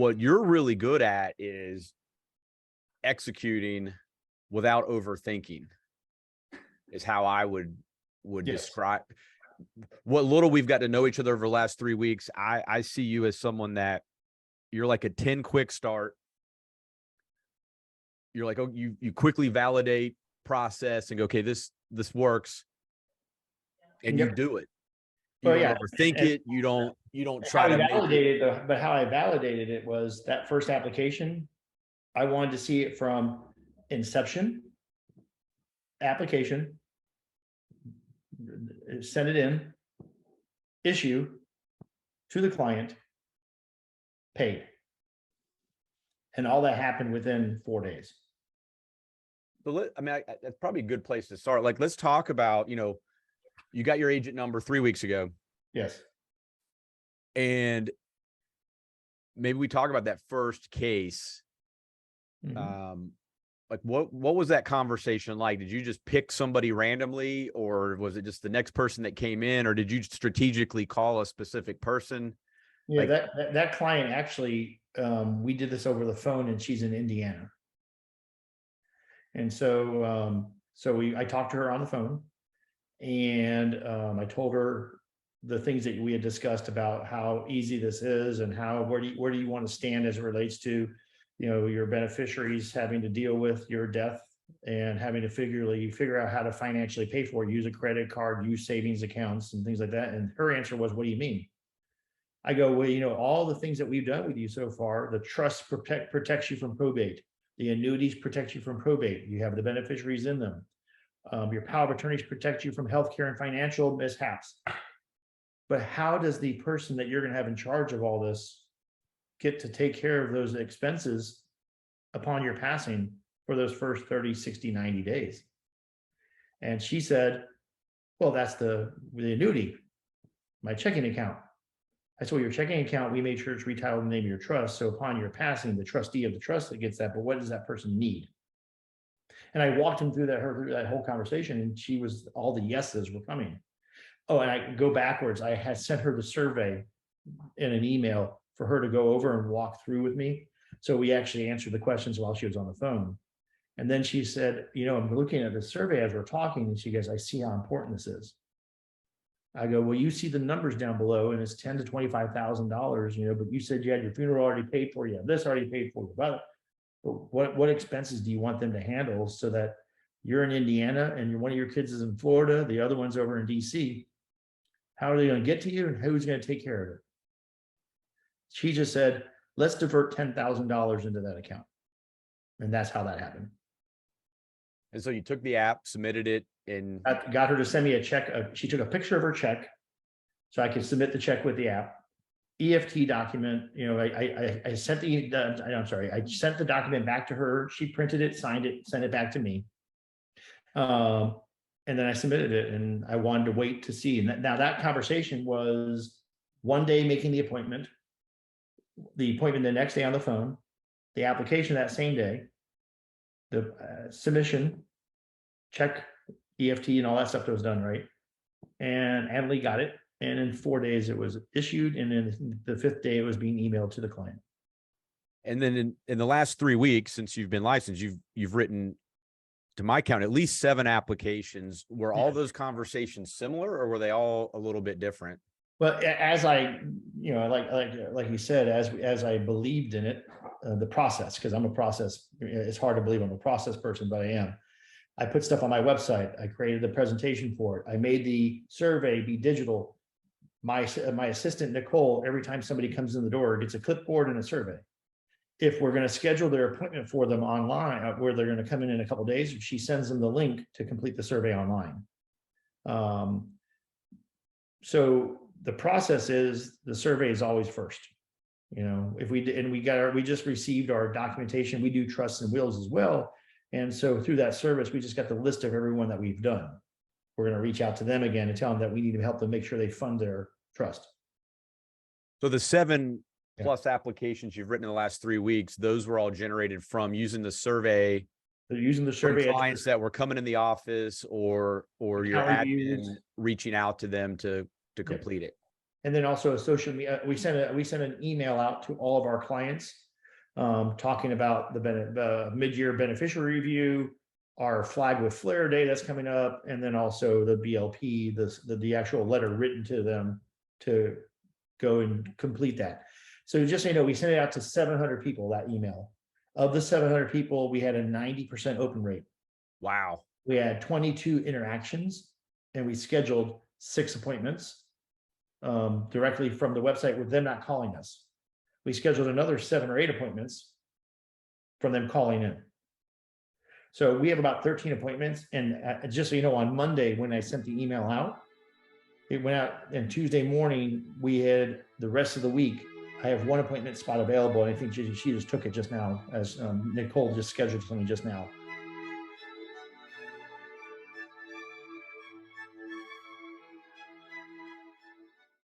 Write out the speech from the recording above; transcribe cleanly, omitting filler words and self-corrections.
what you're really good at is executing without overthinking, is how I would Yes. describe what little we've got to know each other over the last 3 weeks. I see you as someone that you're like a 10 quick start. You're like, oh, you quickly validate, process, and go, okay, this works, and you Yep. do it. You Well, don't yeah. overthink And it. You don't try how we to make it. validated but how I validated it was that first application. I wanted to see it from inception, application, send it in, issue to the client, paid. And all that happened within 4 days. But I mean, that's probably a good place to start. Like, let's talk about, you got your agent number 3 weeks ago, Yes. and maybe we talk about that first case. Mhm. Like what was that conversation like? Did you just pick somebody randomly, or was it just the next person that came in, or did you strategically call a specific person? Yeah, Like, that client actually, we did this over the phone, and she's in Indiana. And so I talked to her on the phone, and I told her the things that we had discussed about how easy this is, and where do you want to stand as it relates to, your beneficiaries having to deal with your death, and having to figure out how to financially pay for it, use a credit card, use savings accounts and things like that. And her answer was, what do you mean? I go, well, all the things that we've done with you so far, the trust protects you from probate. The annuities protect you from probate. You have the beneficiaries in them. Your power of attorneys protect you from healthcare and financial mishaps. But how does the person that you're going to have in charge of all this get to take care of those expenses upon your passing for those first 30, 60, 90 days? And she said, well, that's the annuity, my checking account. I said, well, your checking account, we made sure it's retitled in the name of your trust. So upon your passing, the trustee of the trust that gets that, but what does that person need? And I walked him through that whole conversation, and she was, all the yeses were coming. Oh, and I go backwards. I had sent her the survey in an email for her to go over and walk through with me. So we actually answered the questions while she was on the phone. And then she said, I'm looking at the survey as we're talking, and she goes, I see how important this is. I go, well, you see the numbers down below, and it's $10,000 to $25,000, but you said you had your funeral already paid for, you have this already paid for. But what expenses do you want them to handle, so that you're in Indiana and one of your kids is in Florida, the other one's over in DC? How are they going to get to you, and who's going to take care of it? She just said, let's divert $10,000 into that account. And that's how that happened. and so you took the app, submitted it, and I got her to send me a check. She took a picture of her check so I could submit the check with the app. EFT document, I sent I sent the document back to her. She printed it, signed it, sent it back to me. And then I submitted it, and I wanted to wait to see. And now that conversation was one day making the appointment the next day on the phone, the application that same day, the submission, check, EFT, and all that stuff that was done, right? And Emily got it. And in 4 days it was issued. And then the 5th day it was being emailed to the client. And then in the last 3 weeks since you've been licensed, you've written, to my count, at least 7 applications. Were all those conversations similar, or were they all a little bit different? Well, as I, like you said, as I believed in it, the process, because I'm a process, it's hard to believe I'm a process person, but I am. I put stuff on my website. I created a presentation for it. I made the survey be digital. My assistant, Nicole, every time somebody comes in the door, gets a clipboard and a survey. If we're going to schedule their appointment for them online, where they're going to come in a couple of days, she sends them the link to complete the survey online. So the process is, the survey is always first. If we just received our documentation, we do trusts and wills as well. And so through that service, we just got the list of everyone that we've done. We're going to reach out to them again and tell them that we need to help them make sure they fund their trust. So the 7 plus applications you've written in the last 3 weeks, those were all generated from using the survey. They're using the survey from clients that were coming in the office, or your admin reaching out to them to complete it. And then also a social media, we sent an email out to all of our clients, talking about the mid-year beneficiary review, our Flag with Flair Day that's coming up, and then also the BLP, the actual letter written to them to go and complete that. So just so you know, we sent it out to 700 people, that email. Of the 700 people, we had a 90% open rate. Wow. We had 22 interactions, and we scheduled 6 appointments directly from the website with them not calling us. We scheduled another 7 or 8 appointments from them calling in. So we have about 13 appointments. And just so you know, on Monday, when I sent the email out, it went out, and Tuesday morning, we had the rest of the week. I have 1 appointment spot available. And I think she just took it just now, as Nicole just scheduled something just now.